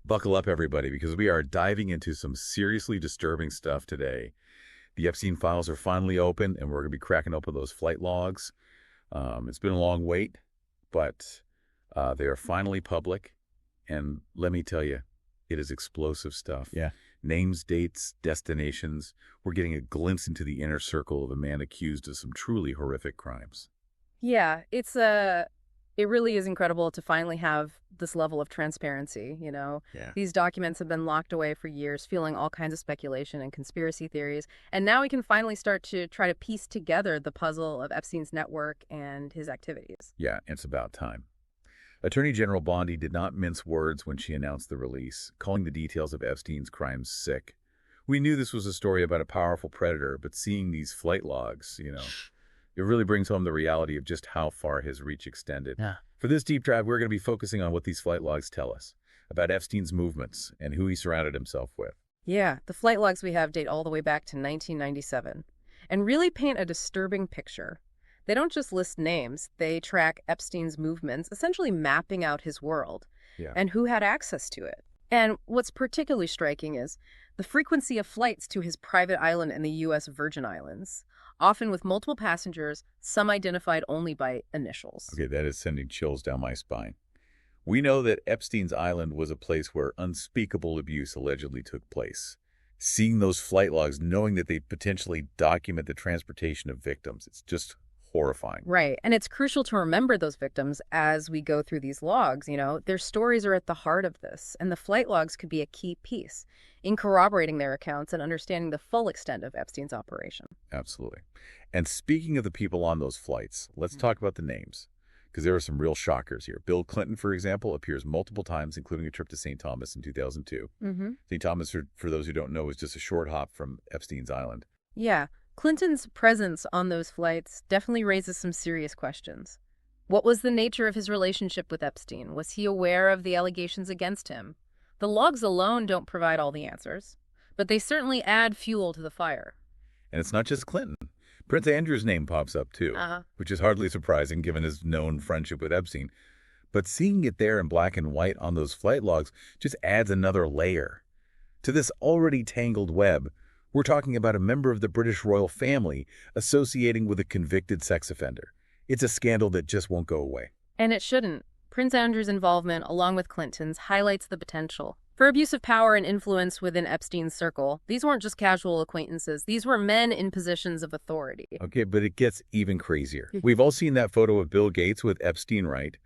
Buckle up, everybody, because we are diving into some seriously disturbing stuff today. The Epstein files are finally open, and we're going to be cracking open those flight logs. It's been a long wait, but they are finally public. And let me tell you, it is explosive stuff. Yeah. Names, dates, destinations. We're getting a glimpse into the inner circle of a man accused of some truly horrific crimes. Yeah, it really is incredible to finally have this level of transparency, you know? Yeah. These documents have been locked away for years, fueling all kinds of speculation and conspiracy theories. And now we can finally start to try to piece together the puzzle of Epstein's network and his activities. Yeah, it's about time. Attorney General Bondi did not mince words when she announced the release, calling the details of Epstein's crimes sick. We knew this was a story about a powerful predator, but seeing these flight logs, it really brings home the reality of just how far his reach extended. Yeah. For this deep dive, we're going to be focusing on what these flight logs tell us about Epstein's movements and who he surrounded himself with. Yeah, the flight logs we have date all the way back to 1997 and really paint a disturbing picture. They don't just list names, they track Epstein's movements, essentially mapping out his world and who had access to it. And what's particularly striking is the frequency of flights to his private island in the U.S. Virgin Islands, often with multiple passengers, some identified only by initials. Okay, that is sending chills down my spine. We know that Epstein's Island was a place where unspeakable abuse allegedly took place. Seeing those flight logs, knowing that they potentially document the transportation of victims, it's just horrifying. Right. And it's crucial to remember those victims as we go through these logs. Their stories are at the heart of this, and the flight logs could be a key piece in corroborating their accounts and understanding the full extent of Epstein's operation. Absolutely. And speaking of the people on those flights, let's talk about the names, because there are some real shockers here. Bill Clinton, for example, appears multiple times, including a trip to St. Thomas in 2002. St. Thomas, for those who don't know, is just a short hop from Epstein's Island. Yeah. Clinton's presence on those flights definitely raises some serious questions. What was the nature of his relationship with Epstein? Was he aware of the allegations against him? The logs alone don't provide all the answers, but they certainly add fuel to the fire. And it's not just Clinton. Prince Andrew's name pops up too, which is hardly surprising given his known friendship with Epstein. But seeing it there in black and white on those flight logs just adds another layer to this already tangled web. We're talking about a member of the British royal family associating with a convicted sex offender. It's a scandal that just won't go away. And it shouldn't. Prince Andrew's involvement, along with Clinton's, highlights the potential for abuse of power and influence within Epstein's circle. These weren't just casual acquaintances. These were men in positions of authority. Okay, but it gets even crazier. We've all seen that photo of Bill Gates with Epstein, right?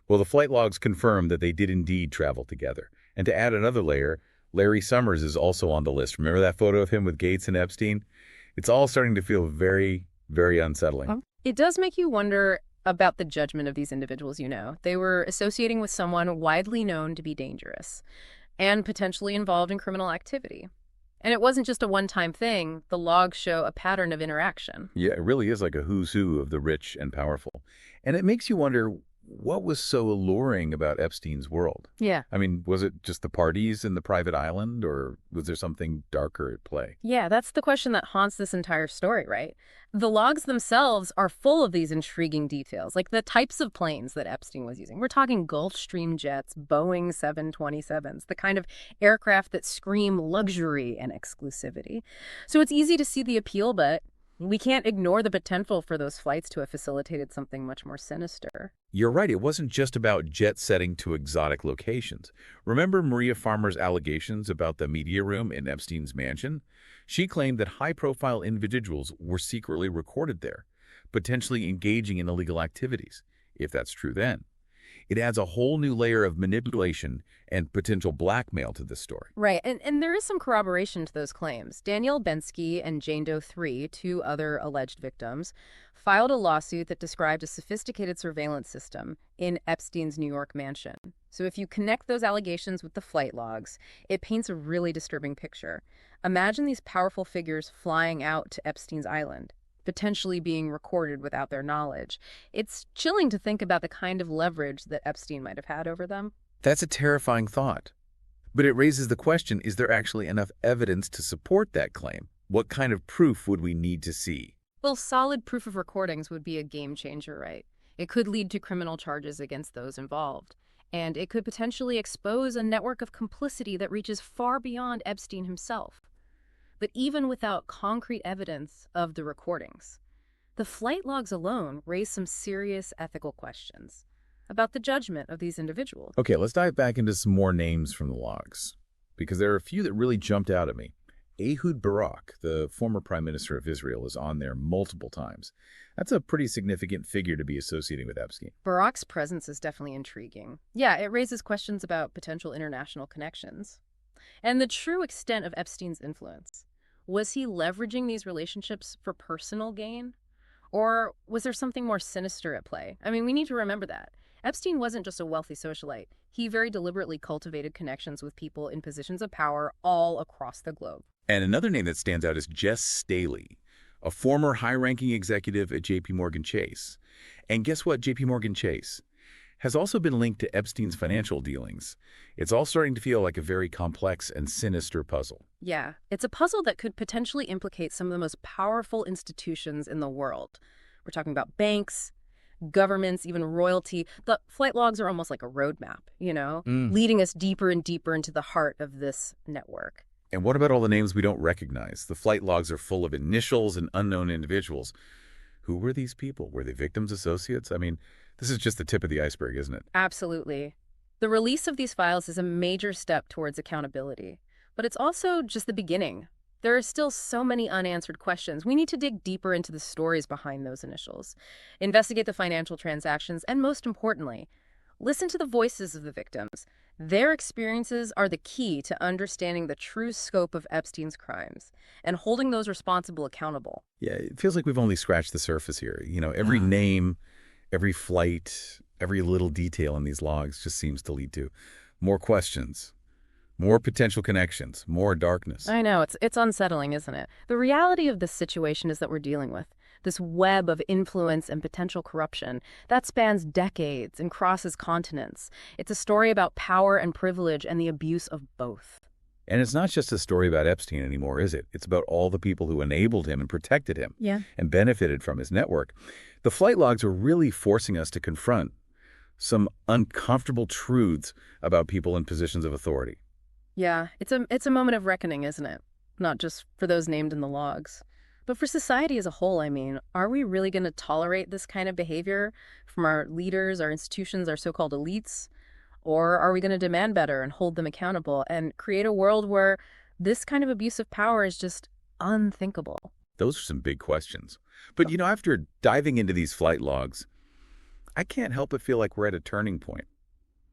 Well, the flight logs confirm that they did indeed travel together. And to add another layer, Larry Summers is also on the list. Remember that photo of him with Gates and Epstein? It's all starting to feel very, very unsettling. It does make you wonder about the judgment of these individuals, They were associating with someone widely known to be dangerous and potentially involved in criminal activity. And it wasn't just a one-time thing. The logs show a pattern of interaction. Yeah, it really is like a who's who of the rich and powerful. And it makes you wonder, what was so alluring about Epstein's world? Yeah. I mean, was it just the parties in the private island, or was there something darker at play? Yeah, that's the question that haunts this entire story, right? The logs themselves are full of these intriguing details, like the types of planes that Epstein was using. We're talking Gulfstream jets, Boeing 727s, the kind of aircraft that scream luxury and exclusivity. So it's easy to see the appeal, but we can't ignore the potential for those flights to have facilitated something much more sinister. You're right. It wasn't just about jet setting to exotic locations. Remember Maria Farmer's allegations about the media room in Epstein's mansion? She claimed that high-profile individuals were secretly recorded there, potentially engaging in illegal activities. If that's true then, it adds a whole new layer of manipulation and potential blackmail to this story. Right, and there is some corroboration to those claims. Danielle Bensky and Jane Doe 3, two other alleged victims, filed a lawsuit that described a sophisticated surveillance system in Epstein's New York mansion. So if you connect those allegations with the flight logs, it paints a really disturbing picture. Imagine these powerful figures flying out to Epstein's Island, potentially being recorded without their knowledge. It's chilling to think about the kind of leverage that Epstein might have had over them. That's a terrifying thought. But it raises the question, is there actually enough evidence to support that claim? What kind of proof would we need to see? Well, solid proof of recordings would be a game changer, right? It could lead to criminal charges against those involved. and it could potentially expose a network of complicity that reaches far beyond Epstein himself. But even without concrete evidence of the recordings, the flight logs alone raise some serious ethical questions about the judgment of these individuals. Okay, let's dive back into some more names from the logs, because there are a few that really jumped out at me. Ehud Barak, the former prime minister of Israel, is on there multiple times. That's a pretty significant figure to be associating with Epstein. Barak's presence is definitely intriguing. Yeah, it raises questions about potential international connections and the true extent of Epstein's influence. Was he leveraging these relationships for personal gain? Or was there something more sinister at play? I mean, we need to remember that. Epstein wasn't just a wealthy socialite. He very deliberately cultivated connections with people in positions of power all across the globe. And another name that stands out is Jess Staley, a former high-ranking executive at JP Chase. And guess what? JP Chase has also been linked to Epstein's financial dealings. It's all starting to feel like a very complex and sinister puzzle. Yeah, it's a puzzle that could potentially implicate some of the most powerful institutions in the world. We're talking about banks, governments, even royalty. The flight logs are almost like a roadmap, leading us deeper and deeper into the heart of this network. And what about all the names we don't recognize? The flight logs are full of initials and unknown individuals. Who were these people? Were they victims, associates? I mean, this is just the tip of the iceberg, isn't it? Absolutely. The release of these files is a major step towards accountability, but it's also just the beginning. There are still so many unanswered questions. We need to dig deeper into the stories behind those initials, investigate the financial transactions, and most importantly, listen to the voices of the victims. Their experiences are the key to understanding the true scope of Epstein's crimes and holding those responsible accountable. Yeah, it feels like we've only scratched the surface here. Every name, every flight, every little detail in these logs just seems to lead to more questions, more potential connections, more darkness. I know, it's unsettling, isn't it? The reality of this situation is that we're dealing with this web of influence and potential corruption that spans decades and crosses continents. It's a story about power and privilege and the abuse of both. And it's not just a story about Epstein anymore, is it? It's about all the people who enabled him and protected him and benefited from his network. The flight logs are really forcing us to confront some uncomfortable truths about people in positions of authority. Yeah, it's a moment of reckoning, isn't it? Not just for those named in the logs, but for society as a whole. I mean, are we really going to tolerate this kind of behavior from our leaders, our institutions, our so-called elites? Or are we going to demand better and hold them accountable and create a world where this kind of abuse of power is just unthinkable? Those are some big questions. But, after diving into these flight logs, I can't help but feel like we're at a turning point.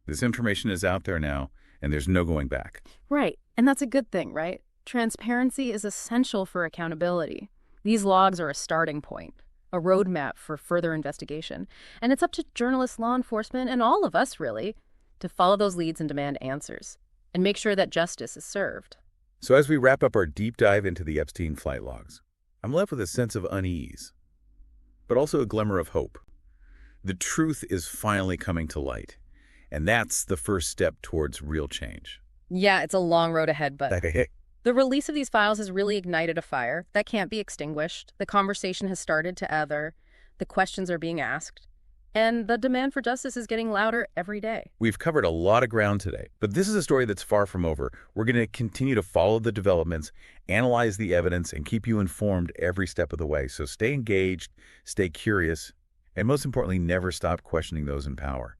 This information is out there now, and there's no going back. Right. And that's a good thing, right? Transparency is essential for accountability. These logs are a starting point, a roadmap for further investigation. And it's up to journalists, law enforcement, and all of us, really, to follow those leads and demand answers and make sure that justice is served. So as we wrap up our deep dive into the Epstein flight logs, I'm left with a sense of unease, but also a glimmer of hope. The truth is finally coming to light, and that's the first step towards real change. Yeah, it's a long road ahead, but the release of these files has really ignited a fire that can't be extinguished. The conversation has started to ether. The questions are being asked. And the demand for justice is getting louder every day. We've covered a lot of ground today, but this is a story that's far from over. We're going to continue to follow the developments, analyze the evidence, and keep you informed every step of the way. So stay engaged, stay curious, and most importantly, never stop questioning those in power.